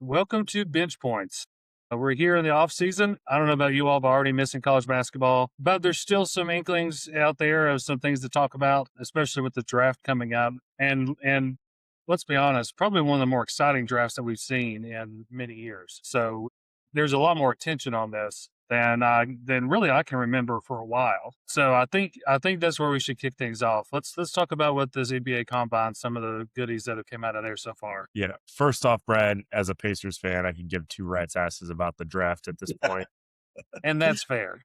Welcome to Bench Points. We're here in the off season. I don't know about you all, but already missing college basketball. But there's still some inklings out there of some things to talk about, especially with the draft coming up. And let's be honest, probably one of the more exciting drafts that we've seen in many years. So there's a lot more attention on this than really I can remember for a while. So I think that's where we should kick things off. Let's talk about what this NBA Combine, some of the goodies that have come out of there so far. Yeah. First off, Brad, as a Pacers fan, I can give two rat's asses about the draft at this point. And that's fair.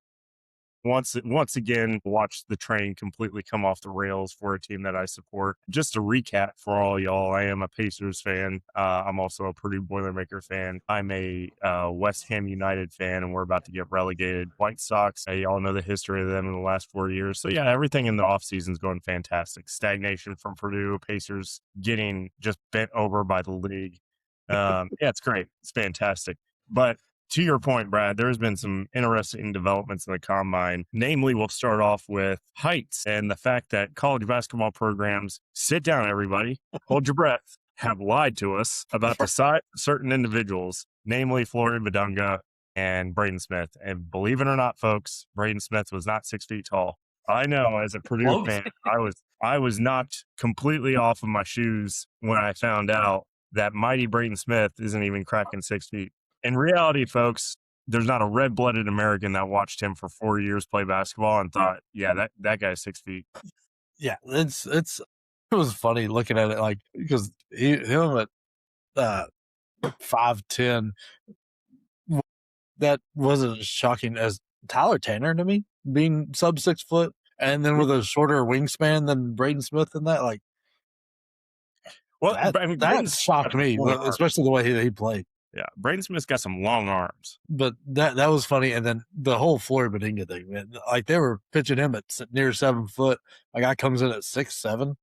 Once again, watch the train completely come off the rails for a team that I support. Just to recap for all y'all, I am a Pacers fan. I'm also a Purdue Boilermaker fan. I'm a West Ham United fan, and we're about to get relegated. White Sox, y'all know the history of them in the last 4 years. So yeah, everything in the offseason is going fantastic. Stagnation from Purdue, Pacers getting just bent over by the league. Yeah, it's great. It's fantastic. But to your point, Brad, there's been some interesting developments in the combine. Namely, we'll start off with heights and the fact that college basketball programs, sit down, everybody, hold your breath, have lied to us about the size of certain individuals, namely Flory Bidunga and Braden Smith. And believe it or not, folks, Braden Smith was not 6 feet tall. I know, as a Purdue fan, I was knocked completely off of my shoes when I found out that mighty Braden Smith isn't even cracking 6 feet. In reality, folks, there's not a red-blooded American that watched him for 4 years play basketball and thought, yeah, that guy's 6 feet. Yeah, it was funny looking at it, like, because him at 5'10", that wasn't as shocking as Tyler Tanner to me, being sub 6 foot, and then with a shorter wingspan than Braden Smith and that, like, well, that shocked me, especially the way he played. Yeah, Braden Smith's got some long arms. But that was funny. And then the whole Flory Bidunga thing, man, like they were pitching him at near 7 foot. My guy comes in at 6'7".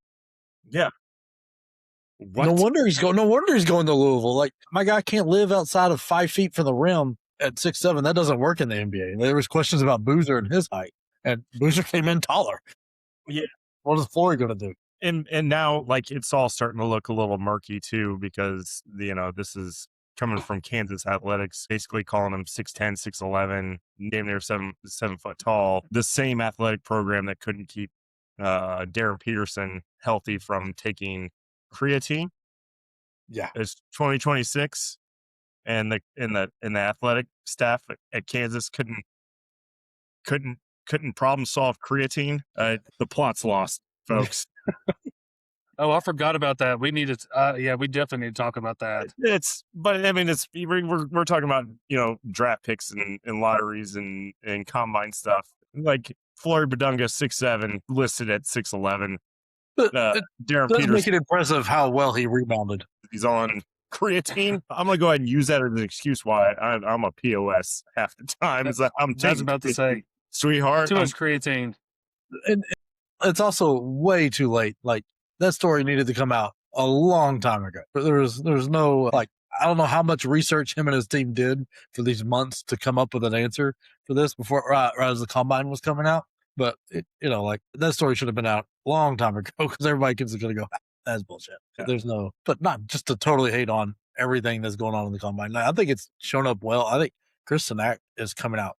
Yeah. What? No wonder he's going to Louisville. Like, my guy can't live outside of 5 feet from the rim at 6'7". That doesn't work in the NBA. There was questions about Boozer and his height, and Boozer came in taller. Yeah. What is Flory going to do? And now, like, it's all starting to look a little murky too, because this is coming from Kansas Athletics, basically calling him 6'10", 6'11", damn near 7 foot tall. The same athletic program that couldn't keep Darren Peterson healthy from taking creatine. Yeah, it's 2026, and the athletic staff at Kansas couldn't problem solve creatine. The plot's lost, folks. Oh, I forgot about that. We need to, we definitely need to talk about that. We're talking about, draft picks and lotteries and combine stuff. Like Flory Bidunga, 6'7", listed at 6'11". Darren Peterson, make it impressive how well he rebounded. He's on creatine. I'm gonna go ahead and use that as an excuse why I'm a POS half the time. I was about to say, sweetheart, too much creatine, and it's also way too late. Like, that story needed to come out a long time ago. But there's no, like, I don't know how much research him and his team did for these months to come up with an answer for this before, right as the combine was coming out. But like, that story should have been out a long time ago, because everybody is going to go, that's bullshit. Yeah. There's no, but not just to totally hate on everything that's going on in the combine. I think it's shown up well. I think Chris Sinak is coming out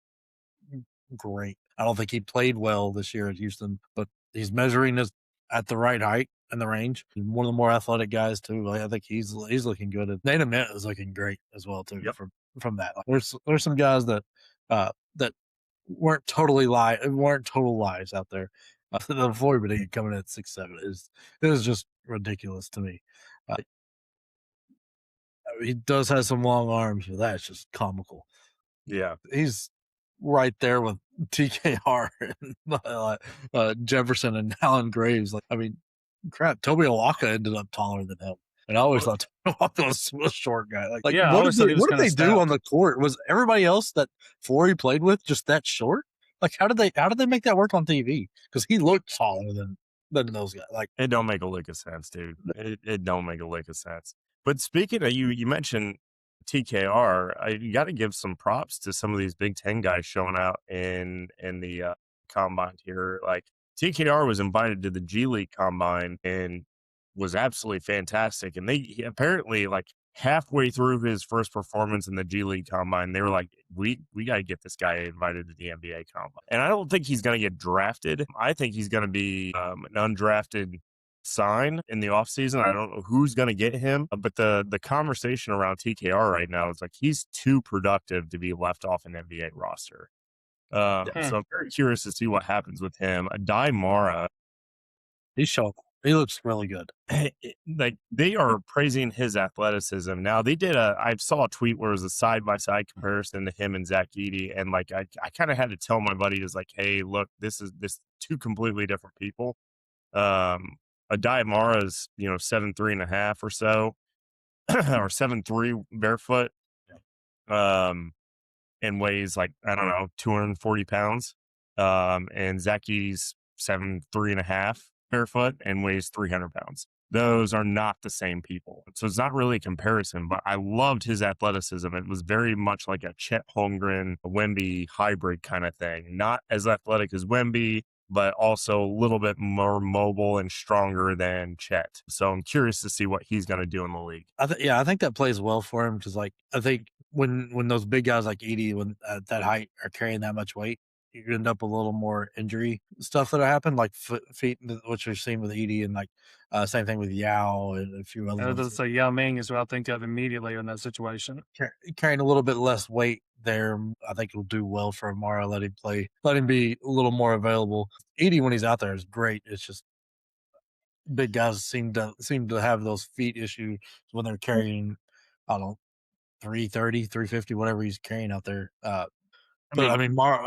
great. I don't think he played well this year at Houston, but he's measuring this at the right height and the range. He's one of the more athletic guys too. Like, I think he's looking good. And Nate Mint is looking great as well too. Yep. From that, like, there's some guys that weren't total lies out there. The Flory Bidunga coming at 6'7" is just ridiculous to me. He does have some long arms, but that's just comical. Yeah, he's right there with TKR and Jefferson and Alan Graves. Like, I mean, crap, Toby Awaka ended up taller than him. And I always thought Toby Awaka was a short guy. Like, yeah, what did they do on the court? Was everybody else that Flory played with just that short? Like, how did they make that work on TV? Because he looked taller than those guys. Like, it don't make a lick of sense, dude. It don't make a lick of sense. But speaking of, you mentioned TKR, you got to give some props to some of these Big Ten guys showing out in the combine here. Like, TKR was invited to the G League combine and was absolutely fantastic. And he apparently, like, halfway through his first performance in the G League Combine, they were like, we got to get this guy invited to the NBA Combine. And I don't think he's going to get drafted. I think he's going to be an undrafted sign in the offseason. I don't know who's going to get him, but the conversation around TKR right now is like he's too productive to be left off an NBA roster. So I'm very curious to see what happens with him. Adai Mara, He's showing. He looks really good. Like they are praising his athleticism. Now they did I saw a tweet where it was a side-by-side comparison to him and Zach Edey. And like, I kind of had to tell my buddies like, hey, look, this two completely different people. Adai Mara's, 7'3.5" or so, or 7'3" barefoot. And weighs like, I don't know, 240 pounds. And Zach Edey's 7'3.5" barefoot and weighs 300 pounds. Those are not the same people. So it's not really a comparison, but I loved his athleticism. It was very much like a Chet Holmgren, Wemby hybrid kind of thing. Not as athletic as Wemby, but also a little bit more mobile and stronger than Chet. So I'm curious to see what he's going to do in the league. I think that plays well for him because, like, I think when those big guys like Edey, when at that height are carrying that much weight, you end up with a little more injury stuff that happen, like feet, which we've seen with Edey, and like same thing with Yao and a few other I was ones. to say Yao Ming is what I think of immediately in that situation. Carrying a little bit less weight there, I think it'll do well for Amara. Let him play, let him be a little more available. Edey, when he's out there, is great. It's just big guys seem to have those feet issues when they're carrying, I don't know, 330, 350, whatever he's carrying out there. But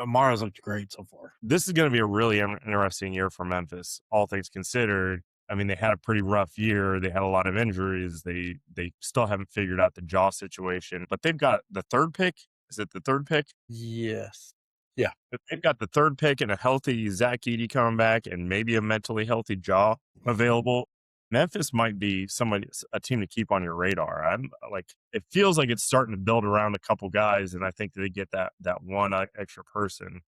Mara's looked great so far. This is going to be a really interesting year for Memphis, all things considered. I mean, they had a pretty rough year. They had a lot of injuries. They still haven't figured out the jaw situation, but they've got the third pick. Is it the third pick? Yes. Yeah. They've got the third pick and a healthy Zach Edey coming back and maybe a mentally healthy jaw available. Memphis might be a team to keep on your radar. I'm like, it feels like it's starting to build around a couple guys, and I think they get that one extra person.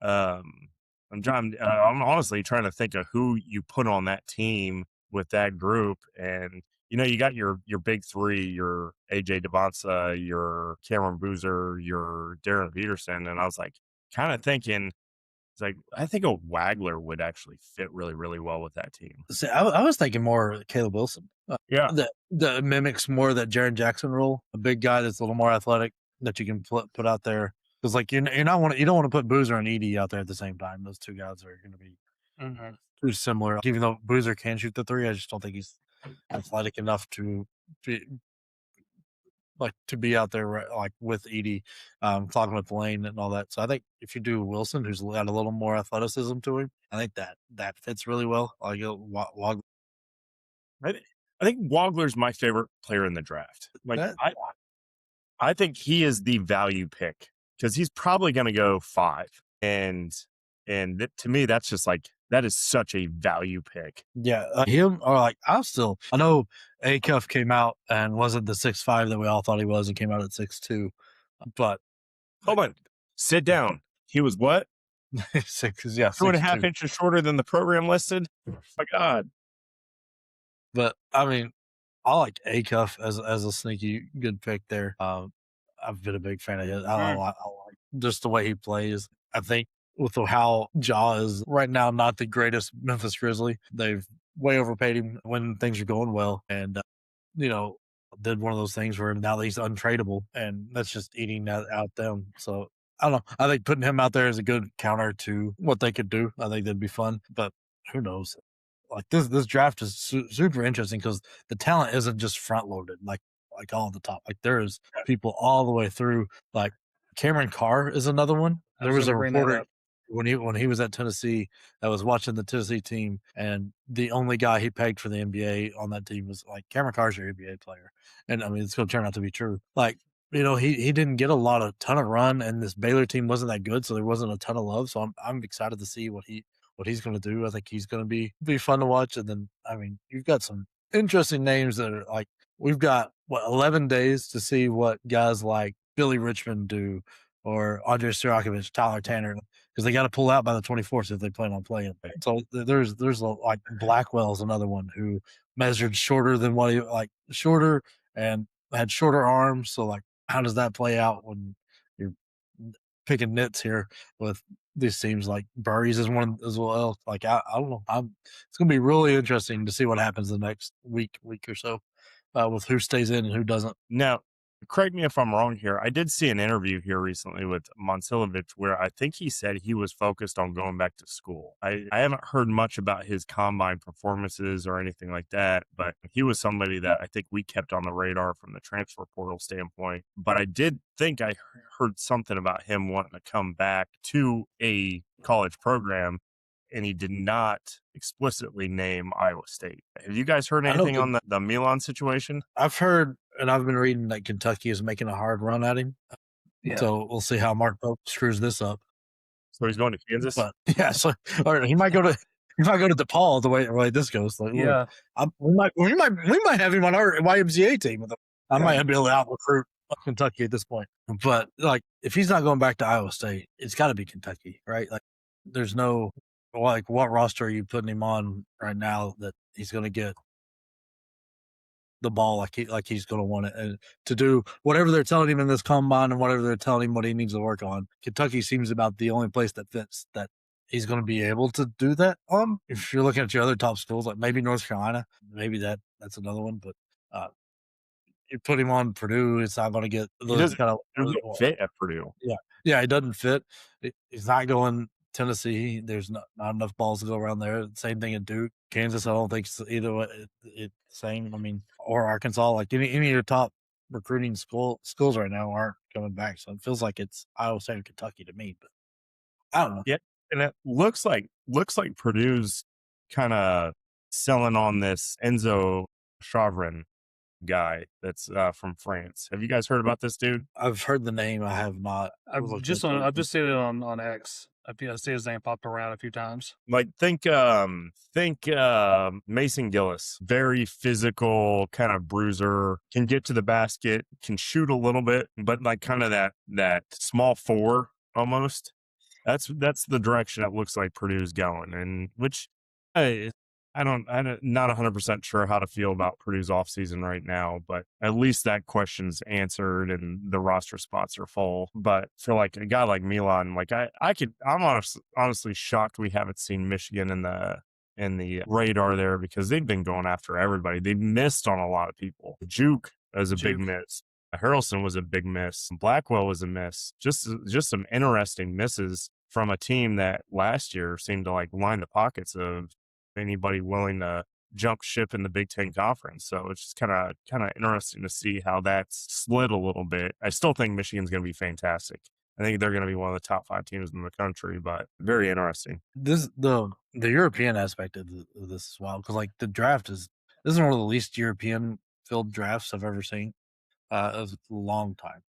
I'm honestly trying to think of who you put on that team with that group, and you got your big three, your AJ Devonsa, your Cameron Boozer, your Darren Peterson, and I was like, kind of thinking. It's like, I think a Wagler would actually fit really, really well with that team. See, I was thinking more Caleb Wilson. Yeah. That mimics more that Jaren Jackson role, a big guy that's a little more athletic that you can put out there. Because like you don't want to put Boozer and Edey out there at the same time. Those two guys are going to be too similar. Even though Boozer can shoot the three, I just don't think he's athletic enough to be out there like with Edey, clogging up the lane and all that. So I think if you do Wilson, who's got a little more athleticism to him, I think that fits really well. Like Wagler. I think Wagler's my favorite player in the draft. Like I think he is the value pick because he's probably going to go 5, and to me that's just like that is such a value pick. Yeah, him or like I know Acuff came out and wasn't the 6'5" that we all thought he was, and came out at 6'2", but hold on, sit down. He was what? 2.5 inches shorter than the program listed. Oh my God. But I mean, I like Acuff as a sneaky good pick there. I've been a big fan of his. I like just the way he plays. I think with how Ja is right now not the greatest Memphis Grizzly, they've way overpaid him when things are going well, and did one of those things where now he's untradeable, and that's just eating out them. So I don't know. I think putting him out there is a good counter to what they could do. I think that'd be fun, but who knows? Like this draft is super interesting because the talent isn't just front loaded like all at the top. Like there's people all the way through. Like Cameron Carr is another one. There was a reporter when he was at Tennessee that was watching the Tennessee team, and the only guy he pegged for the NBA on that team was like, Cameron Carr's your NBA player. And I mean, it's going to turn out to be true. Like, he didn't get a ton of run, and this Baylor team wasn't that good, so there wasn't a ton of love. So I'm excited to see what he's going to do. I think he's going to be fun to watch. And then, I mean, you've got some interesting names that are like, we've got 11 days to see what guys like Billy Richmond do, or Andre Sirakovic, Tyler Tanner, because they got to pull out by the 24th if they plan on playing. So there's like Blackwell's another one who measured shorter than shorter and had shorter arms. So, like, how does that play out when you're picking nits here with these teams? Like Burries is one as well. Like, I don't know. It's going to be really interesting to see what happens the next week or so with who stays in and who doesn't. Now, correct me if I'm wrong here. I did see an interview here recently with Momcilovic where I think he said he was focused on going back to school. I haven't heard much about his combine performances or anything like that, but he was somebody that I think we kept on the radar from the transfer portal standpoint. But I did think I heard something about him wanting to come back to a college program, and he did not explicitly name Iowa State. Have you guys heard anything on the Milan situation? I've heard, and I've been reading that Kentucky is making a hard run at him. Yeah. So we'll see how Mark Pope screws this up. So he's going to Kansas? But yeah, so or he might go to DePaul the way this goes. Like, Yeah. we might have him on our YMCA team. I might be able to out recruit Kentucky at this point. But like, if he's not going back to Iowa State, it's got to be Kentucky, right? Like, there's no, like, what roster are you putting him on right now that he's going to get the ball like he's going to want it, and to do whatever they're telling him in this combine and whatever they're telling him what he needs to work on. Kentucky seems about the only place that fits that he's going to be able to do that. If you're looking at your other top schools, like maybe North Carolina, maybe that's another one, but you put him on Purdue, it's not going to get those kind of fit at Purdue. Yeah, it doesn't fit. He's not going Tennessee. There's not enough balls to go around there. Same thing at Duke. Kansas, I don't think it's either way. It's same. I mean, or Arkansas. Like any of your top recruiting schools right now aren't coming back. So it feels like it's Iowa State or Kentucky to me. But I don't know. Yeah, and it looks like Purdue's kind of selling on this Enzo Chavrin guy that's from France. Have you guys heard about this dude? I've heard the name. I have not. I've just seen it on X. I see his name popped around a few times. Like think Mason Gillis, very physical kind of bruiser, can get to the basket, can shoot a little bit, but like kind of that small four almost. That's the direction it looks like Purdue's going, and which I'm not 100% sure how to feel about Purdue's offseason right now, but at least that question's answered and the roster spots are full. But for like a guy like Milan, like I'm honestly shocked we haven't seen Michigan in the radar there, because they've been going after everybody. They've missed on a lot of people. Juke was a big miss. Harrelson was a big miss. Blackwell was a miss. Just some interesting misses from a team that last year seemed to like line the pockets of anybody willing to jump ship in the Big Ten Conference. So it's just kind of interesting to see how that's slid a little bit. I still think Michigan's going to be fantastic. I think they're going to be one of the top 5 teams in the country, but very interesting. The European aspect of this is wild, because like the draft this is one of the least European filled drafts I've ever seen. It was a long time.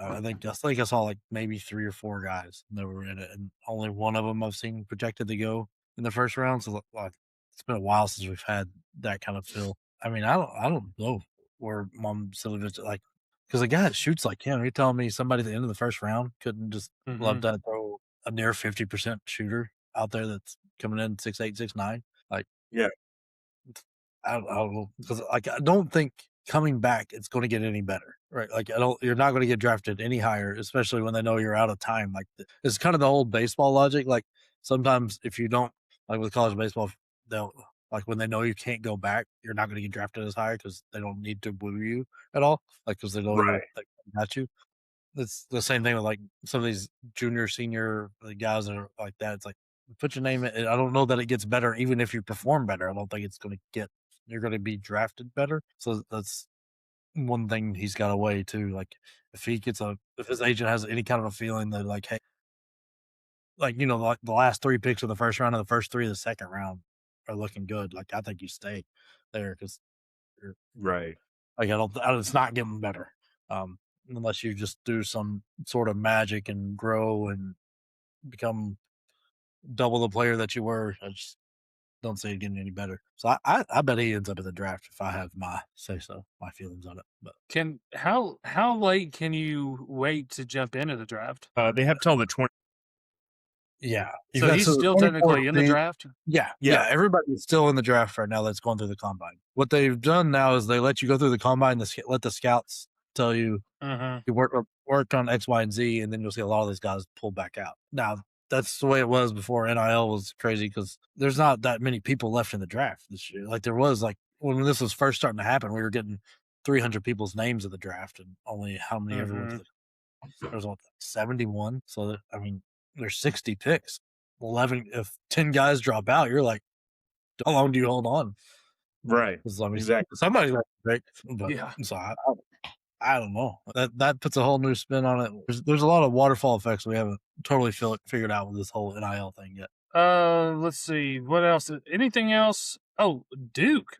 I think I saw like maybe 3 or 4 guys that were in it, and only one of them I've seen projected to go in the first round. So like, it's been a while since we've had that kind of fill. I mean, I don't know where Momcilovic, like, because a guy that shoots like him, you're telling me somebody at the end of the first round couldn't just love to throw a near 50% shooter out there that's coming in 6'8", 6'9"? Like, yeah, I don't know, because like I don't think coming back it's going to get any better, right? Like you're not going to get drafted any higher, especially when they know you're out of time. Like it's kind of the old baseball logic. Like sometimes if you don't, like with college baseball, they'll, like when they know you can't go back, you're not going to get drafted as high because they don't need to woo you at all. Like because they know they got you. It's the same thing with like some of these junior, senior guys that are like that. It's like put your name in. I don't know that it gets better even if you perform better. I don't think it's going to get. You're going to be drafted better. So that's one thing he's got away too. Like if his agent has any kind of a feeling that like, hey, like, you know, like the last 3 picks of the first round and the first 3 of the second round are looking good. Like I think you stay there because you're right. Like it's not getting better unless you just do some sort of magic and grow and become double the player that you were. I just don't see it getting any better. So I bet he ends up in the draft if I have my feelings on it. But how late can you wait to jump into the draft? They have till the 20. Yeah. So he's still technically in the draft? Yeah. Everybody's still in the draft right now that's going through the combine. What they've done now is they let you go through the combine, let the scouts tell you Mm-hmm. you worked on X, Y, and Z, and then you'll see a lot of these guys pull back out. Now, that's the way it was before NIL was crazy because there's not that many people left in the draft this year. Like there was, like when this was first starting to happen, we were getting 300 people's names of the draft, and only how many ever went to the. There was 71. So I mean, there's 60 picks. 11. If 10 guys drop out, you're like, how long do you hold on? Right. I mean, Exactly. somebody's going to pick, but Yeah. so I don't know. That puts a whole new spin on it. There's a lot of waterfall effects we haven't totally figured out with this whole NIL thing yet. Let's see what else. Anything else? Oh, Duke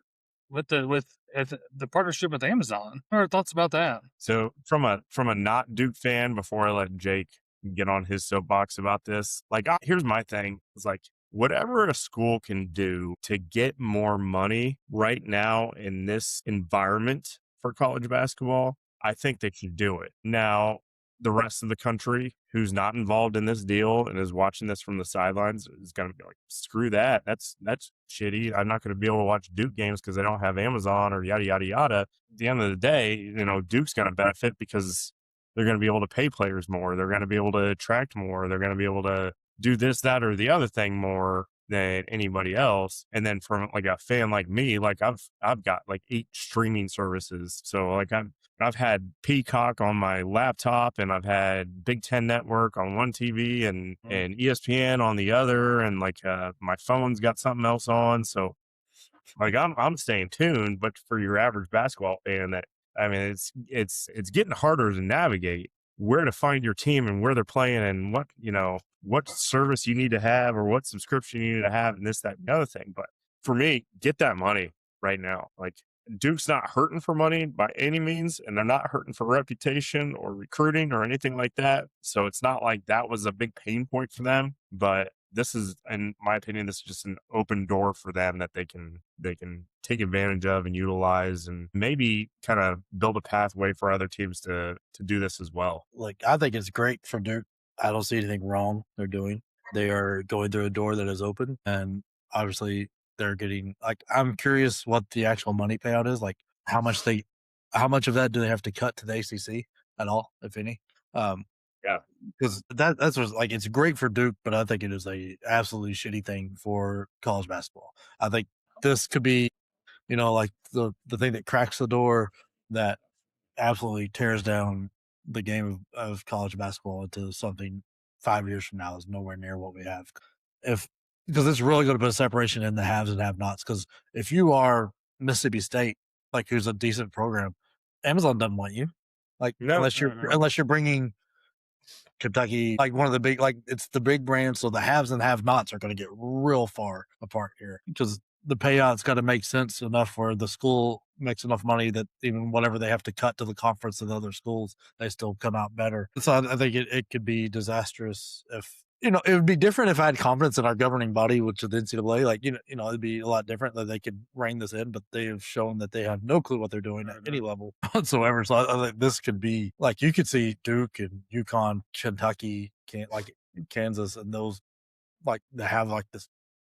with the partnership with Amazon. What are your thoughts about that? So from a not Duke fan, before I let Jake get on his soapbox about this, like here's my thing. It's like whatever a school can do to get more money right now in this environment for college basketball, I think they should do it. Now, the rest of the country who's not involved in this deal and is watching this from the sidelines is going to be like, screw that. That's shitty. I'm not going to be able to watch Duke games because they don't have Amazon or yada, yada, yada. At the end of the day, Duke's going to benefit because they're going to be able to pay players more. They're going to be able to attract more. They're going to be able to do this, that, or the other thing more than anybody else. And then from like a fan like me, like I've got like 8 streaming services. So like I've had Peacock on my laptop, and I've had Big Ten Network on one TV and ESPN on the other, and like my phone's got something else on. So like I'm staying tuned. But for your average basketball fan, it's getting harder to navigate where to find your team and where they're playing and what service you need to have or what subscription you need to have and this, that, and the other thing. But for me, get that money right now. Like Duke's not hurting for money by any means, and they're not hurting for reputation or recruiting or anything like that. So it's not like that was a big pain point for them. But this is, in my opinion, this is just an open door for them that they can take advantage of and utilize, and maybe kind of build a pathway for other teams to do this as well. Like I think it's great for Duke. I don't see anything wrong they're doing. They are going through a door that is open, and obviously they're getting, like, I'm curious what the actual money payout is, like how much of that do they have to cut to the ACC at all, if any? Yeah, because that's what's, like, it's great for Duke, but I think it is a absolutely shitty thing for college basketball. I think this could be, like the thing that cracks the door that absolutely tears down the game of college basketball into something 5 years from now is nowhere near what we have. Because it's really going to put a separation in the haves and have-nots. Because if you are Mississippi State, like, who's a decent program, Amazon doesn't want you, like, No. unless you're bringing Kentucky, like one of the big, like, it's the big brands. So the haves and have-nots are going to get real far apart here because the payout's got to make sense enough where the school makes enough money that even whatever they have to cut to the conference and other schools, they still come out better. So I think it could be disastrous if, it would be different if I had confidence in our governing body, which is the NCAA. Like, it'd be a lot different that they could rein this in, but they have shown that they have no clue what they're doing at any level whatsoever. So I think this could be, like, you could see Duke and UConn, Kentucky, Kansas, and those, like, they have like this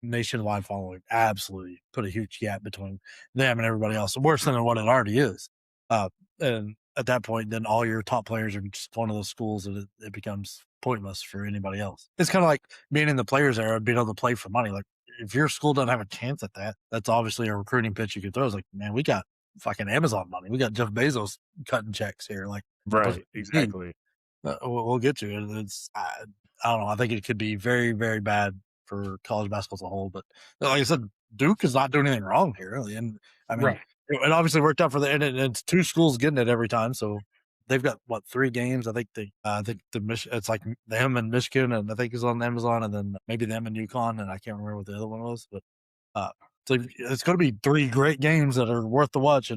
nationwide following, absolutely put a huge gap between them and everybody else, worse than what it already is. And at that point, then all your top players are just going to those schools, and it becomes pointless for anybody else. It's kind of like being in the players era, being able to play for money. Like, if your school doesn't have a chance at that, that's obviously a recruiting pitch you could throw. It's like, man, we got fucking Amazon money. We got Jeff Bezos cutting checks here. Like, right, exactly. We'll get to it. It's, I don't know. I think it could be very, very bad for college basketball as a whole. But like I said, Duke is not doing anything wrong here, really. And I mean, it obviously worked out for and it's 2 schools getting it every time. So they've got 3 games. I think it's like them and Michigan, and I think is on Amazon, and then maybe them and UConn, and I can't remember what the other one was. But so it's going to be 3 great games that are worth the watch.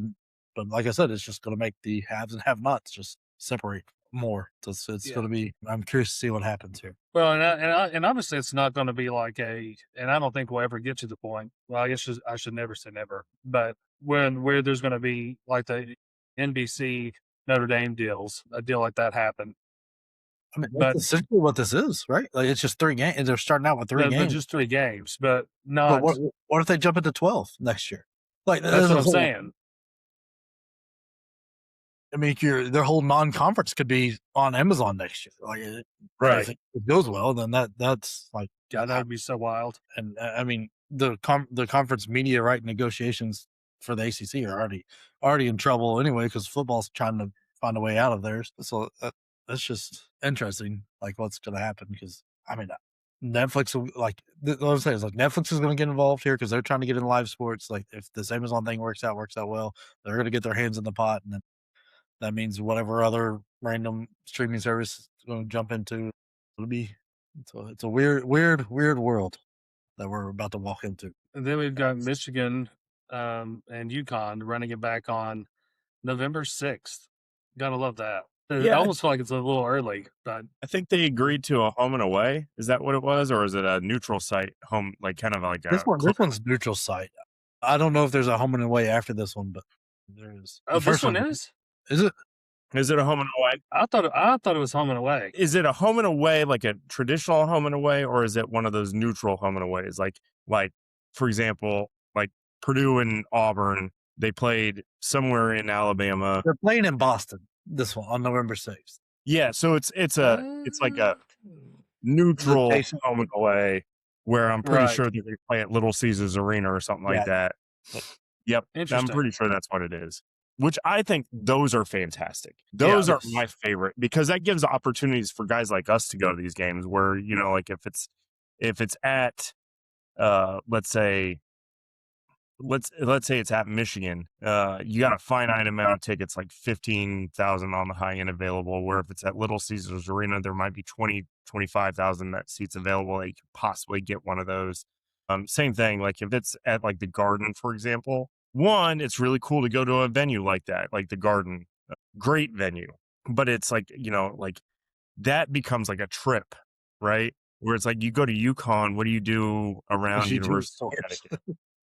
But like I said, it's just going to make the haves and have-nots just separate more. So it's going to be. I'm curious to see what happens here. Well, and obviously it's not going to be like and I don't think we'll ever get to the point. Well, I guess I should never say never, but where there's going to be like the NBC Notre Dame a deal like that happen. I mean, that's essentially what this is, right? Like, it's just 3 games. They're starting out with 3 games. Just 3 games, but not. But what if they jump into 12 next year? Like, that's what I'm saying. I mean, their whole non-conference could be on Amazon next year. Like, Right. if it goes well, then that's like, God, that would be so wild. and I mean, the conference media right negotiations for the ACC are already in trouble anyway because football's trying to find a way out of theirs. So that's just interesting, like what's going to happen. Because I mean, Netflix, like what I'm saying is like Netflix is going to get involved here because they're trying to get in live sports. Like if this Amazon thing works out well, they're going to get their hands in the pot, and then that means whatever other random streaming service is going to jump into. It's a weird world that we're about to walk into. And then we've got Michigan and UConn running it back on November 6th. Gotta love that. I Yeah. almost feel like it's a little early, but I think they agreed to a home and away. Is that what it was, or is it a neutral site home, like kind of like a This one's neutral site. I don't know if there's a home and away after this one, but there is. oh, this one is? Is it? Is it a home and away? I thought it was home and away. Is it a home and away, like a traditional home and away, or is it one of those neutral home and aways? Like for example, like Purdue and Auburn, they played somewhere in Alabama. They're playing in Boston. This one on November 6th. Yeah, so it's like a neutral Location. home and away where I'm pretty Right. sure that they play at Little Caesars Arena or something like that. Yep, I'm Interesting. pretty sure that's what it is. Which I think those are fantastic. Those are my favorite because that gives opportunities for guys like us to go to these games where, you know, like if it's at let's say it's at Michigan, you got a finite amount of tickets, like 15,000 on the high end available, where if it's at Little Caesars Arena, there might be 25,000 that seats available. You could possibly get one of those. Same thing, like if it's at like the Garden, for example, one, it's really cool to go to a venue like that, like the Garden, great venue, but it's like, you know, like that becomes like a trip, right? Where it's like you go to UConn, what do you do around University of Connecticut?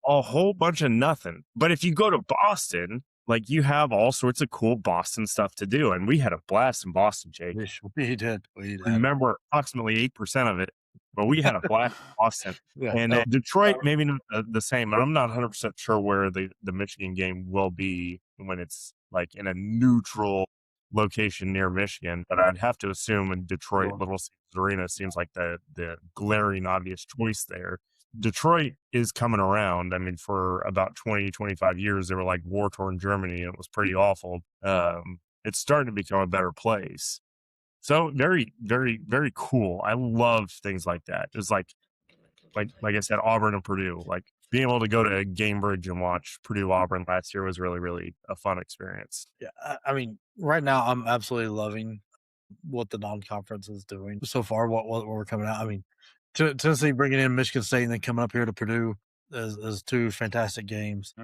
A whole bunch of nothing. But if you go to Boston, like you have all sorts of cool Boston stuff to do. And we had a blast in Boston, Jake. We did. Remember approximately 8% of it, but we had a blast in Boston. And Detroit, maybe not the same, but I'm not 100% sure where the Michigan game will be when it's like in a neutral location near Michigan. But I'd have to assume in Detroit, Little Caesars Arena seems like the glaring obvious choice there. Detroit is coming around. I mean, for about 20, 25 years, they were like war-torn Germany, and it was pretty awful. It's starting to become a better place. So very, very, very cool. I love things like that. It's like I said, Auburn and Purdue. Like being able to go to Gamebridge and watch Purdue Auburn last year was really, really a fun experience. Yeah, I mean, right now I'm absolutely loving what the non-conference is doing so far. What we're coming out. I mean, Tennessee bringing in Michigan State and then coming up here to Purdue is two fantastic games.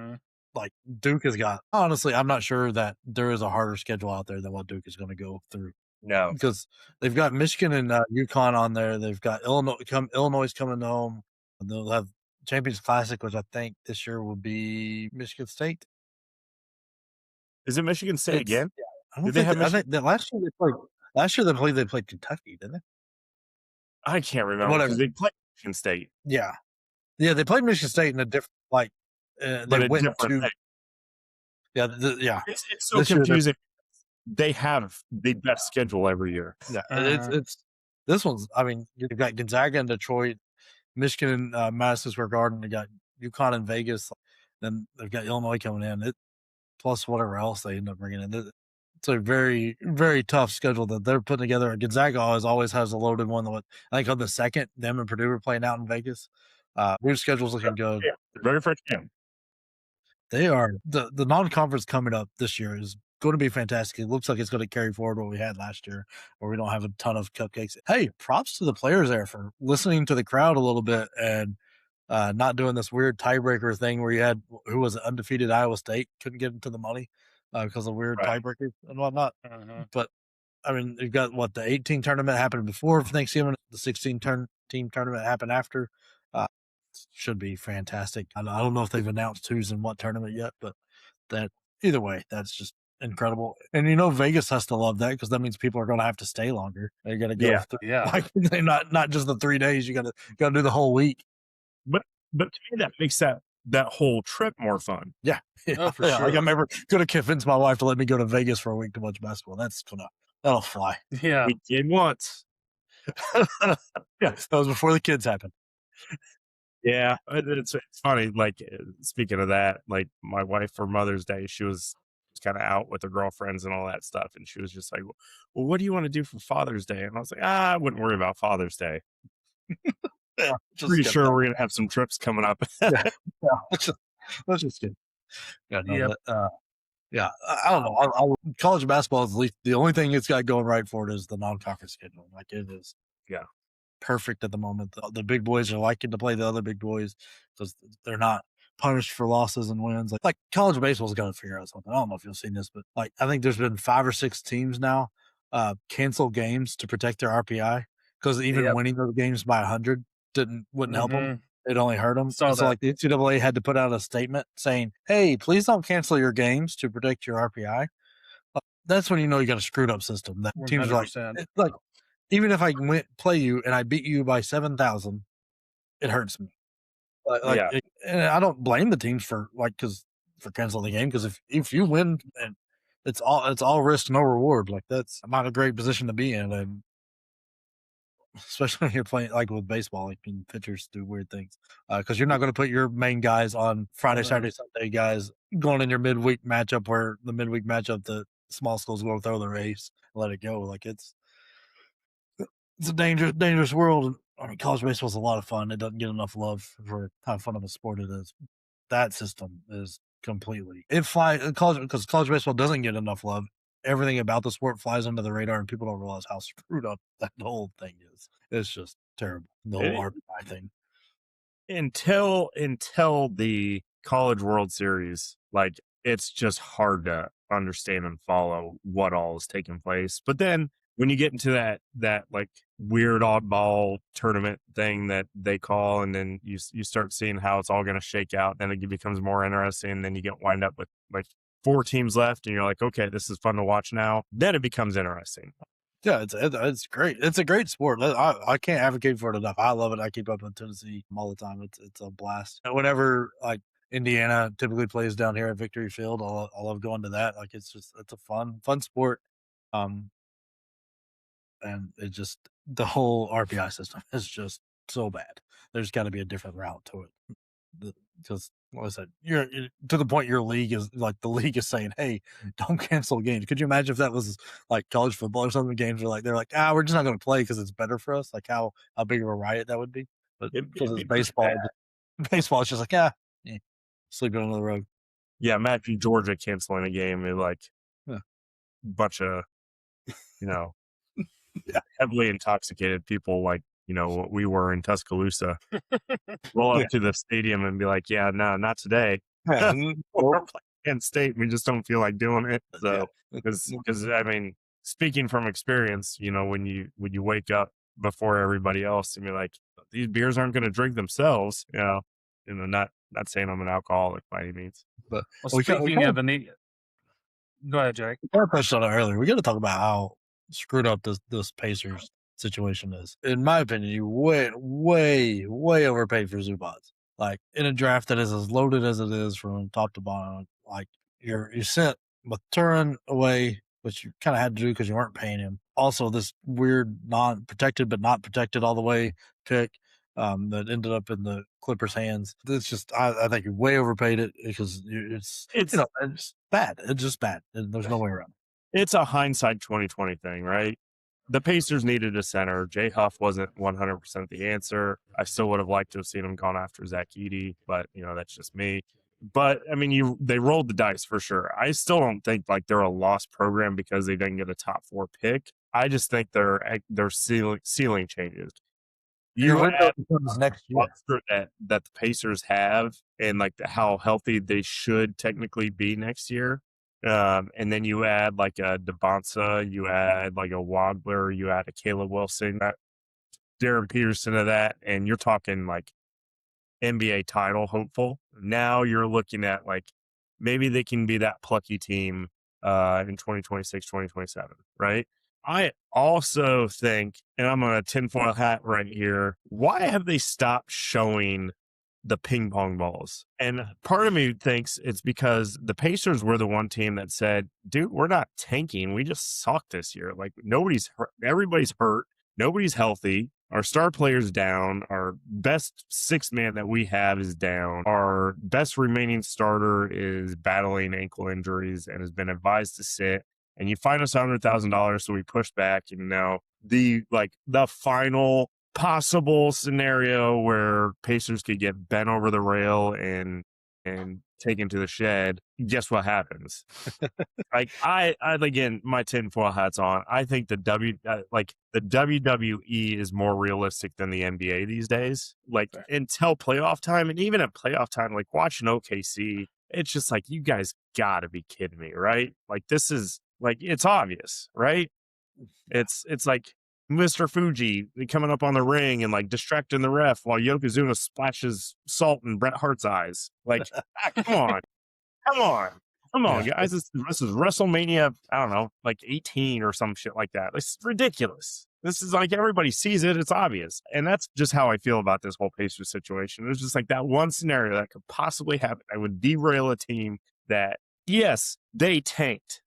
Like Duke has got, honestly, I'm not sure that there is a harder schedule out there than what Duke is going to go through. No, because they've got Michigan and UConn on there. They've got Illinois coming home. They'll have Champions Classic, which I think this year will be Michigan State. Is it Michigan State again? Yeah, I think that last year they played Kentucky, didn't they? I can't remember because they played Michigan State. Yeah, they played Michigan State in a different they went to. Yeah, It's so confusing. They have the best schedule every year. Yeah, it's this one's. I mean, you've got Gonzaga and Detroit, Michigan, Madison Square Garden. They got UConn and Vegas. Then they've got Illinois coming in. Plus whatever else they end up bringing in. It's a very, very tough schedule that they're putting together. Gonzaga always has a loaded one. I think on the second, them and Purdue are playing out in Vegas. Their schedule's looking good. Very first game. They are. The non-conference coming up this year is going to be fantastic. It looks like it's going to carry forward what we had last year, where we don't have a ton of cupcakes. Hey, props to the players there for listening to the crowd a little bit and not doing this weird tiebreaker thing where you had who was undefeated Iowa State couldn't get into the money because of weird tiebreakers and whatnot. But I mean, you've got the 18 tournament happened before Thanksgiving, the 16 team tournament happened after. Should be fantastic. I don't know if they've announced who's in what tournament yet, but that either way, that's just incredible. And Vegas has to love that because that means people are going to have to stay longer. They got to go like not just the 3 days. You got to do the whole week. But to me, that makes that that whole trip more fun. Yeah. Oh, for Like sure. I'm ever gonna convince my wife to let me go to Vegas for a week to watch basketball. That'll fly. Yeah. We did once. Yeah, that was before the kids happened. Yeah, it's funny. Like speaking of that, like my wife for Mother's Day, she was kind of out with her girlfriends and all that stuff, and she was just like, "Well, what do you want to do for Father's Day?" And I was like, "I wouldn't worry about Father's Day. Yeah, just Pretty skip sure that. we're gonna have some trips coming up." Yeah, yeah. Let's just skip. Yeah, no, Yep. yeah. I don't know. College basketball is the only thing it's got going right for it is the non-conference schedule. Like it is. Yeah. Perfect at the moment. The big boys are liking to play the other big boys because they're not punished for losses and wins. Like college baseball's got to figure out something. I don't know if you've seen this, but like I think there's been 5 or 6 teams now cancel games to protect their RPI because even Yep. winning those games by 100 wouldn't help them. It only hurt them. Saw And so that. like the NCAA had to put out a statement saying, "Hey, please don't cancel your games to protect your RPI." That's when you know you got a screwed up system. That teams are like, 100%. it's like even if I play you and I beat you by 7,000, it hurts me. Yeah. And I don't blame the teams for canceling the game because if you win, and it's all risk, no reward. Like that's not a great position to be in, and especially when you're playing like with baseball, like pitchers do weird things because you're not going to put your main guys on Friday, Saturday, Sunday guys going in your midweek matchup where the midweek matchup the small schools going to throw their ace, let it go. Like it's a dangerous world. I mean, college baseball is a lot of fun. It doesn't get enough love for how fun of a sport it is. That system is completely because college baseball doesn't get enough love. Everything about the sport flies under the radar, and people don't realize how screwed up that whole thing is. It's just terrible. The whole RPI thing. Until the College World Series, like it's just hard to understand and follow what all is taking place. But then when you get into that like weird oddball tournament thing that they call, and then you start seeing how it's all going to shake out, then it becomes more interesting. And then you get wind up with like 4 teams left, and you're like, okay, this is fun to watch now. Then it becomes interesting. Yeah, it's great. It's a great sport. I can't advocate for it enough. I love it. I keep up with Tennessee all the time. It's a blast. And whenever like Indiana typically plays down here at Victory Field, I love going to that. Like it's a fun sport. And it just the whole RPI system is just so bad. There's got to be a different route to it. Because like I said, you're to the point your league is like the league is saying, "Hey, don't cancel games." Could you imagine if that was like college football or something? Games are like they're like, we're just not going to play because it's better for us. Like how big of a riot that would be. But because it's baseball, baseball is just like sleep it under the rug. Yeah, imagine Georgia canceling a game and like bunch of heavily intoxicated people like what we were in Tuscaloosa roll up to the stadium and be like, yeah, no, not today. We're playing Kent State, we just don't feel like doing it. So because I mean, speaking from experience, when you wake up before everybody else and you're like, these beers aren't going to drink themselves, not saying I'm an alcoholic by any means, but speaking of go ahead, Jake. We touched on it earlier. We got to talk about how screwed up this Pacers situation is. In my opinion, you way overpaid for Zubats. Like in a draft that is as loaded as it is from top to bottom. Like you sent Maturin away, which you kind of had to do because you weren't paying him. Also, this weird non-protected but not protected all the way pick that ended up in the Clippers' hands. It's just I think you way overpaid it because it's bad. It's just bad. There's no way around it. It's a hindsight 2020 thing, right? The Pacers needed a center. Jay Huff wasn't 100% the answer. I still would have liked to have seen him gone after Zach Edey, but that's just me. But I mean, they rolled the dice for sure. I still don't think like they're a lost program because they didn't get a top 4 pick. I just think their ceiling changes. You add next year that the Pacers have, and like how healthy they should technically be next year. And then you add like a DeBonsa, you add like a Wagler, you add a Caleb Wilson, Darren Peterson of that, and you're talking like NBA title hopeful. Now you're looking at like maybe they can be that plucky team in 2026, 2027, right? I also think, and I'm on a tinfoil hat right here, why have they stopped showing the ping pong balls. And part of me thinks it's because the Pacers were the one team that said, dude, we're not tanking. We just suck this year. Like nobody's hurt. Everybody's hurt. Nobody's healthy. Our star player's down. Our best sixth man that we have is down. Our best remaining starter is battling ankle injuries and has been advised to sit. And you fine us $100,000, so we push back. And now the final possible scenario where Pacers could get bent over the rail and taken to the shed. Guess what happens? I again, my tinfoil hat's on. I think the WWE is more realistic than the NBA these days. Like until playoff time, and even at playoff time, like watching OKC, it's just like, you guys gotta be kidding me, right? Like this is like, it's obvious, right? It's like Mr. Fuji coming up on the ring and like distracting the ref while Yokozuna splashes salt in Bret Hart's eyes. Like, come on, guys. This is WrestleMania, I don't know, like 18 or some shit like that. It's ridiculous. This is like, everybody sees it. It's obvious. And that's just how I feel about this whole Pacers situation. It's just like that one scenario that could possibly happen. I would derail a team that, yes, they tanked.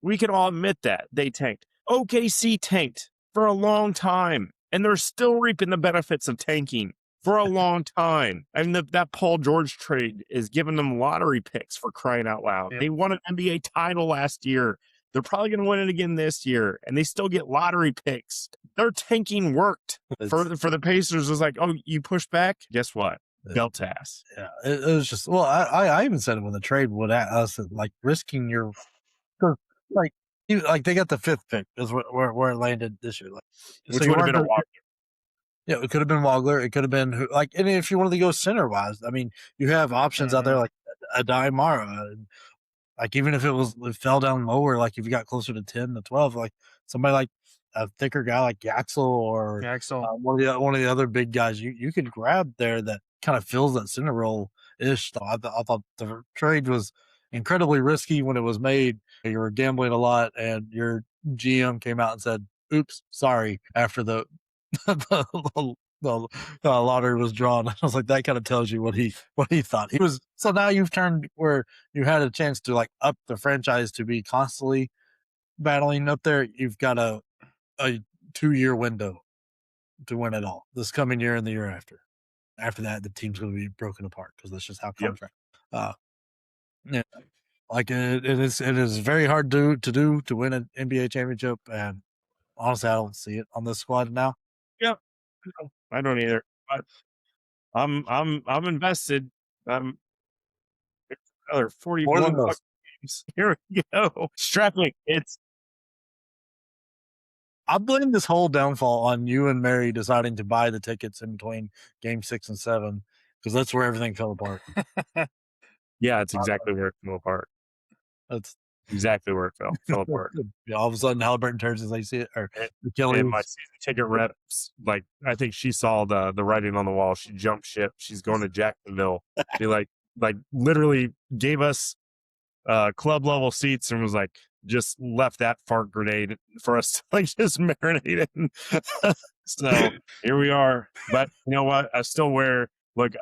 We can all admit that they tanked. OKC tanked for a long time, and they're still reaping the benefits of tanking for a long time. I mean, that Paul George trade is giving them lottery picks, for crying out loud. Yep. They won an NBA title last year. They're probably going to win it again this year, and they still get lottery picks. Their tanking worked for the Pacers. It was like, oh, you push back? Guess what? Belt ass. Yeah, it was just, well, I even said it when the trade would us, like risking your, like they got the 5th pick is where it landed this year. Like, which would have been a Wagner. Yeah, it could have been Wagner. It could have been like, and if you wanted to go center wise, I mean, you have options out there like Adai Mara. Like even if it fell down lower, like if you got closer to 10 to 12, like somebody like a thicker guy like Yaxel or one of the other big guys, you could grab there that kind of fills that center role ish. I thought the trade was incredibly risky when it was made. You were gambling a lot, and your GM came out and said, "Oops, sorry." After the lottery was drawn, I was like, that kind of tells you what he thought. He was. So now you've turned where you had a chance to like up the franchise to be constantly battling up there. You've got a 2-year window to win it all this coming year and the year after. After that, the team's going to be broken apart because that's just how contract. Yeah, like it is very hard to win an NBA championship, and honestly, I don't see it on this squad now. Yep, I don't either. But I'm invested. Another 41 games. Here we go. Strapping. I blame this whole downfall on you and Mary deciding to buy the tickets in between game 6 and 7, because that's where everything fell apart. Yeah, it's exactly where it fell apart. That's exactly where it fell apart. Yeah, all of a sudden, Halliburton turns as they see it, or and my season ticket reps, like I think she saw the writing on the wall. She jumped ship. She's going to Jacksonville. She like literally gave us club level seats and was like, just left that fart grenade for us to like just marinate in. So here we are. But you know what? I still wear like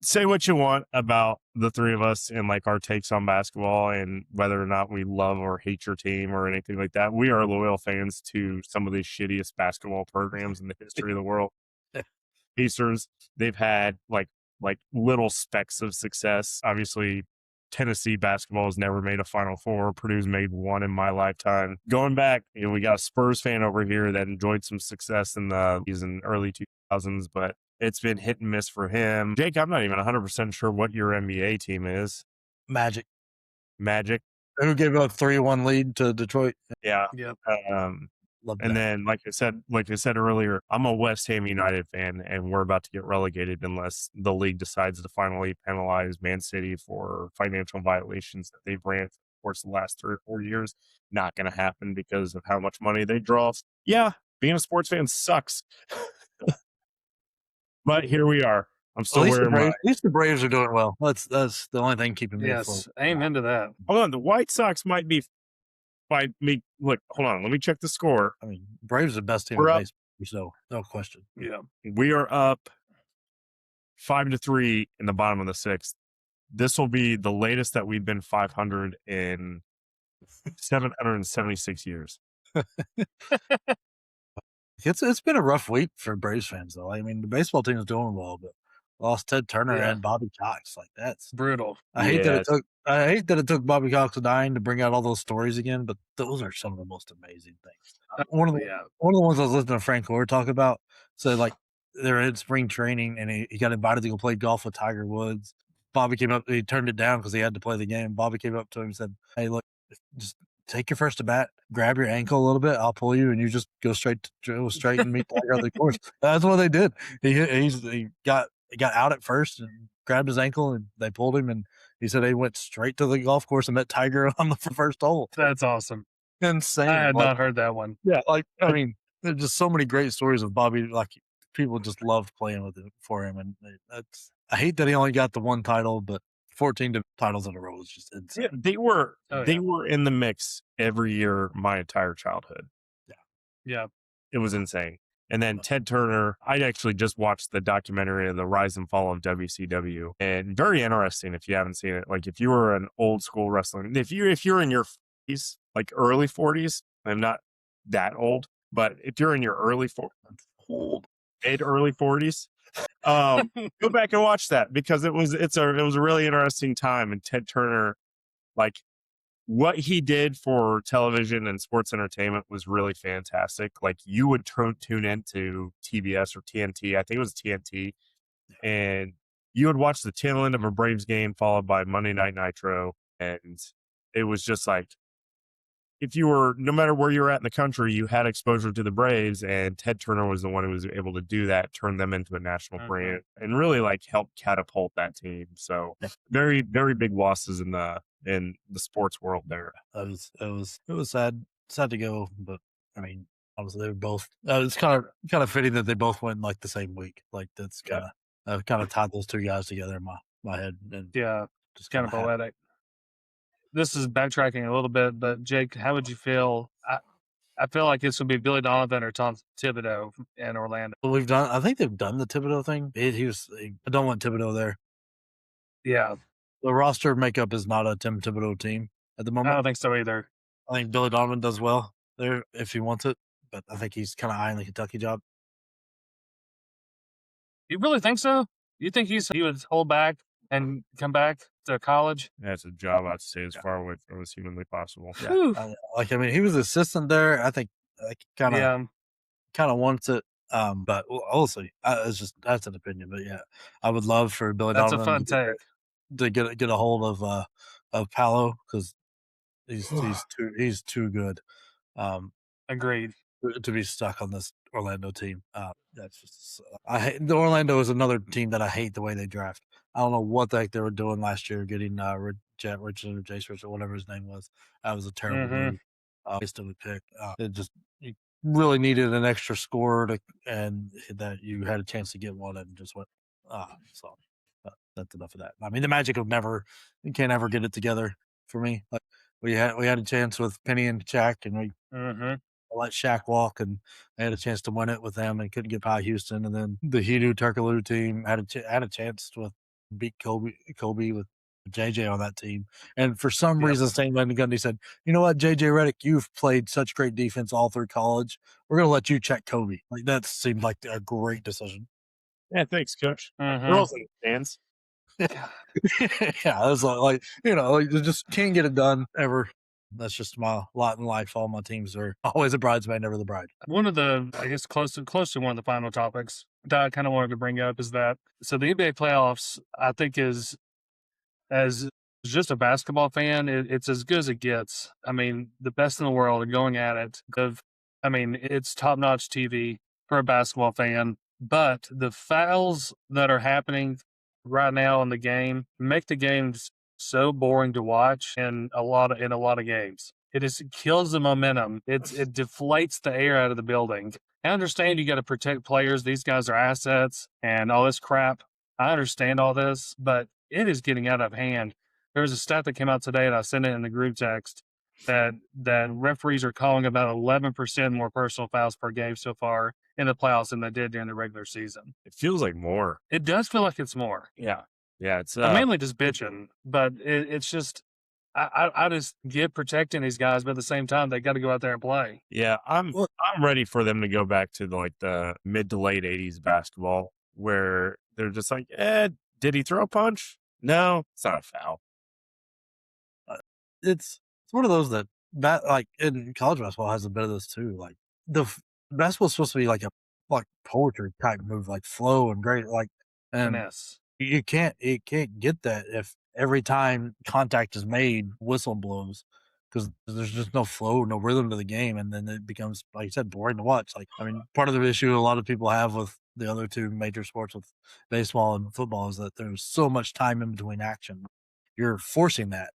say what you want about the three of us and like our takes on basketball and whether or not we love or hate your team or anything like that. We are loyal fans to some of the shittiest basketball programs in the history of the world. Pacers, they've had like little specks of success. Obviously, Tennessee basketball has never made a Final Four. Purdue's made one in my lifetime. Going back, we got a Spurs fan over here that enjoyed some success in the early 2000s, but it's been hit and miss for him. Jake, I'm not even 100% sure what your NBA team is. Magic. Who gave a 3-1 lead to Detroit? Yeah. Yep. And then, like I said earlier, I'm a West Ham United fan, and we're about to get relegated unless the league decides to finally penalize Man City for financial violations that they've ran for the course of the last 3 or 4 years. Not going to happen because of how much money they draw. Yeah, being a sports fan sucks. But here we are. I'm still wearing at least the Braves are doing well. That's the only thing keeping me afloat. Amen to that. Hold on, the White Sox might be by me. Look, hold on. Let me check the score. I mean, Braves are the best team in baseball, so no question. Yeah, we are up 5-3 in the bottom of the sixth. This will be the latest that we've been 500 in 776 years. It's been a rough week for Braves fans, though. I mean, the baseball team is doing well, but lost Ted Turner and Bobby Cox. Like, that's brutal. I hate that it took Bobby Cox dying to bring out all those stories again, but those are some of the most amazing things. One of the ones I was listening to Frank Gore talk about said, like, they're in spring training and he got invited to go play golf with Tiger Woods. Bobby came up, he turned it down because he had to play the game. Bobby came up to him and said, "Hey, look, just take your first at bat, grab your ankle a little bit, I'll pull you, and you just go straight and meet Tiger on the course." That's what they did. He got out at first and grabbed his ankle, and they pulled him, and he said they went straight to the golf course and met Tiger on the first hole. That's awesome. Insane. I had not heard that one. Yeah, like, I mean, there's just so many great stories of Bobby. Like, people just loved playing with it for him, and I hate that he only got the one title, but 14 titles in a row is just insane. Yeah, they were in the mix every year my entire childhood. Yeah. It was insane. And then Ted Turner, I actually just watched the documentary of the rise and fall of WCW, and very interesting if you haven't seen it. Like, if you were an old school wrestling, if you're in your 40s, like early 40s, I'm not that old, but if you're in your early 40s, early 40s, go back and watch that, because it was a really interesting time. And Ted Turner, like, what he did for television and sports entertainment was really fantastic. Like, you would tune into TBS or TNT, I think it was TNT, and you would watch the tail end of a Braves game followed by Monday Night Nitro, and it was just like, if you were, no matter where you're at in the country, you had exposure to the Braves, and Ted Turner was the one who was able to do that, turn them into a national brand, and really, like, help catapult that team. So very, very big losses in the sports world there. It was sad to go, but I mean, obviously they were both. It's kind of fitting that they both went like the same week. Like, that's kind of tied those two guys together in my head. And just kind of poetic. This is backtracking a little bit, but Jake, how would you feel? I feel like this would be Billy Donovan or Tom Thibodeau in Orlando. Well, I think they've done the Thibodeau thing. I don't want Thibodeau there. Yeah. The roster makeup is not a Tim Thibodeau team at the moment. I don't think so either. I think Billy Donovan does well there if he wants it, but I think he's kind of eyeing the Kentucky job. You really think so? You think he would hold back and come back to college? That's a job I'd stay as far away from as humanly possible. Yeah. I mean, he was assistant there. I think kind of wants it. But we'll see. That's an opinion. But yeah, I would love for Billy Donovan. That's a fun take. To get a hold of Paolo, because he's too good. Agreed. To be stuck on this Orlando team. That's just the Orlando is another team that I hate the way they draft. I don't know what the heck they were doing last year, getting Richard or Jace Richard, whatever his name was. That was a terrible move. Instantly picked. You really needed an extra scorer and that you had a chance to get one, and just went. So that's enough of that. I mean, the Magic can't ever get it together for me. Like, we had a chance with Penny and Shaq, and we let Shaq walk, and I had a chance to win it with them and couldn't get by Houston. And then the Hedo Turkoglu team had a chance to beat Kobe with JJ on that team. And for some reason, Stan Van Gundy said, "You know what, JJ Redick, you've played such great defense all through college. We're going to let you check Kobe." Like, that seemed like a great decision. Yeah, thanks, Coach. Girls and fans. Yeah, it was like, you just can't get it done ever. That's just my lot in life. All my teams are always a bridesmaid, never the bride. One of the, I guess, close to one of the final topics that I kind of wanted to bring up is that, so the NBA playoffs, I think, is, as just a basketball fan, it's as good as it gets. I mean, the best in the world are going at it. It's top-notch TV for a basketball fan, but the fouls that are happening right now in the game make the games so boring to watch in a lot of games. It kills the momentum. It deflates the air out of the building. I understand you got to protect players. These guys are assets and all this crap. I understand all this, but it is getting out of hand. There was a stat that came out today, and I sent it in the group text. that referees are calling about 11% more personal fouls per game so far in the playoffs than they did during the regular season. It feels like more. It does feel like it's more. Yeah. It's I'm mainly just bitching, but it's just I just get protecting these guys, but at the same time they got to go out there and play. yeah. I'm ready for them to go back to the mid to late '80s basketball where they're just like, did he throw a punch? No, it's not a foul. It's one of those that like in college basketball has a bit of this too. Like basketball's supposed to be like a poetry type move, like flow and great, like and Finesse. you can't get that if every time contact is made, whistle blows because there's just no flow, no rhythm to the game, and then it becomes, like you said, boring to watch. Like, I mean, part of the issue a lot of people have with the other two major sports, with baseball and football, is that there's so much time in between action. You're forcing that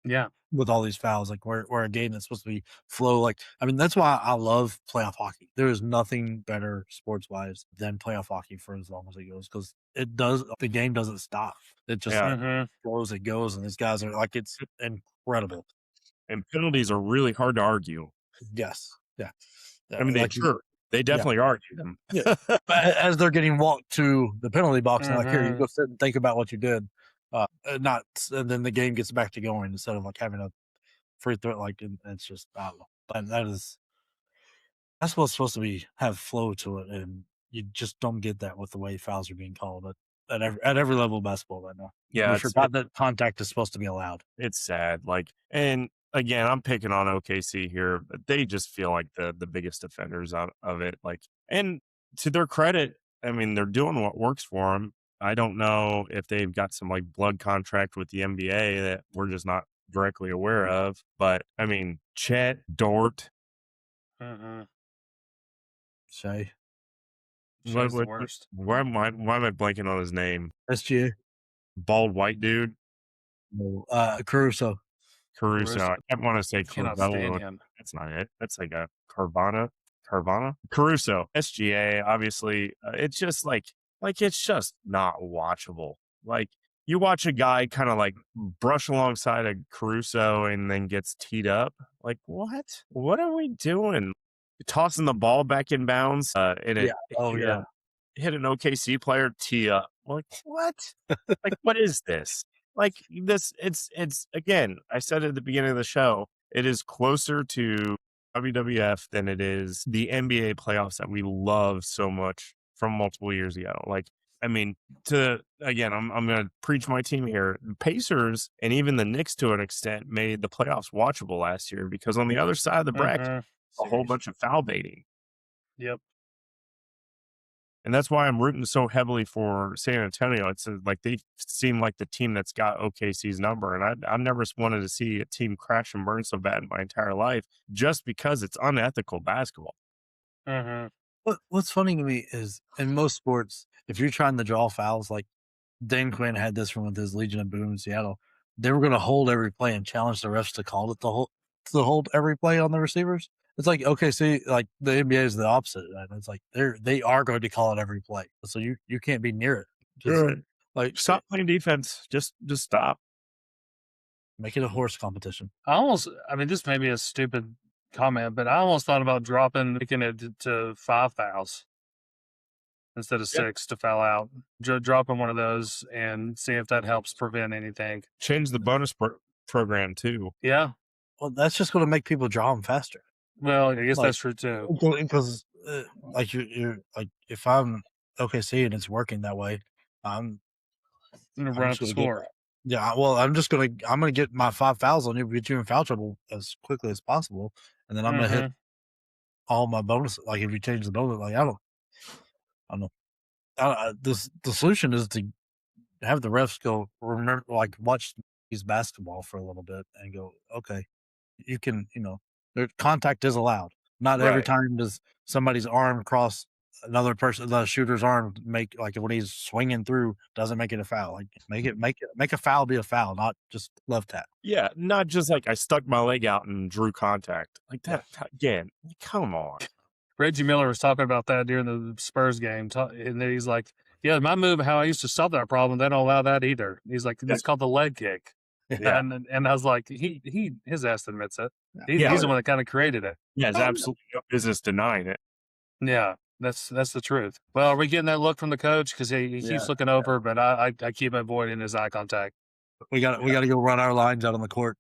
Yeah. with all these fouls, like where a game that's supposed to be flow. Like, I mean, that's why I love playoff hockey. There is nothing better sports wise than playoff hockey for as long as it goes, because the game doesn't stop. It just flows, it goes, and these guys are like, it's incredible. And penalties are really hard to argue. Yes. Yeah. I mean, they definitely argue them. Yeah. As they're getting walked to the penalty box, and like, here, you go sit and think about what you did. And then the game gets back to going instead of like having a free throw. Like, and it's just, I don't know. But that's what's supposed to have flow to it, and you just don't get that with the way fouls are being called at every level of basketball right now. Yeah, we forgot that contact is supposed to be allowed. It's sad. Like, and again, I'm picking on OKC here, but they just feel like the biggest offenders of it. Like, and to their credit, I mean, they're doing what works for them. I don't know if they've got some like blood contract with the NBA that we're just not directly aware of. But I mean, Chet, Dort, Shea. Shea's the worst. Why am I blanking on his name? SGA. Bald white dude. Caruso. I want to say Carvalho. That's not it. That's like a Carvana. Caruso. SGA. Obviously, it's just like it's just not watchable. Like, you watch a guy kind of like brush alongside a Caruso and then gets teed up. Like, what? What are we doing? Tossing the ball back in bounds. Hit an OKC player, tee up. Like, what? Like, what is this? Like, this, it's again, I said at the beginning of the show, it is closer to WWF than it is the NBA playoffs that we love so much from multiple years ago. Like, I mean, I'm going to preach my team here. The Pacers and even the Knicks, to an extent, made the playoffs watchable last year because on the other side of the bracket, a whole bunch of foul baiting. Yep. And that's why I'm rooting so heavily for San Antonio. It's like they seem like the team that's got OKC's number. And I've never wanted to see a team crash and burn so bad in my entire life just because it's unethical basketball. What's funny to me is in most sports, if you're trying to draw fouls, like Dan Quinn had this from with his Legion of Boom in Seattle, they were going to hold every play and challenge the refs to call it to hold every play on the receivers. It's like, okay, see, like the NBA is the opposite. And it's like they are going to call it every play, so you can't be near it. Just, like, stop playing defense. Just stop. Make it a horse competition. I mean, this may be a stupid comment, but I almost thought about making it to 5 fouls instead of 6 to foul out. Dropping one of those and see if that helps prevent anything. Change the bonus program too. Yeah. Well, that's just going to make people draw them faster. Well, I guess that's true too. Because like you're like, if I'm OKC and it's working that way, I'm gonna run up the score. I'm gonna get my 5 fouls on you, get you in foul trouble as quickly as possible, and then I'm gonna hit all my bonus. Like, if you change the bonus, like I don't know. The solution is to have the refs go watch these basketball for a little bit and go, okay, you can, their contact is allowed. Not every time does somebody's arm cross another person, the shooter's arm, make, like, when he's swinging through, doesn't make it a foul. Like, make a foul be a foul, not just love tap. Yeah, not just like I stuck my leg out and drew contact. Like that again. Come on. Reggie Miller was talking about that during the Spurs game, and then he's like, "Yeah, my move, how I used to solve that problem, they don't allow that either." He's like, "It's called the leg kick." Yeah. And I was like, his ass admits it. Yeah. He's the one that kind of created it. Yeah, it's absolutely no business denying it. Yeah, that's the truth. Well, are we getting that look from the coach? Because he keeps looking over, but I keep avoiding his eye contact. We got to go run our lines out on the court.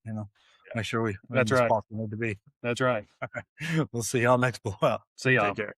Make sure we're in That's the right. spot we need to be. That's right. We'll see y'all next blowout. See y'all. Take care.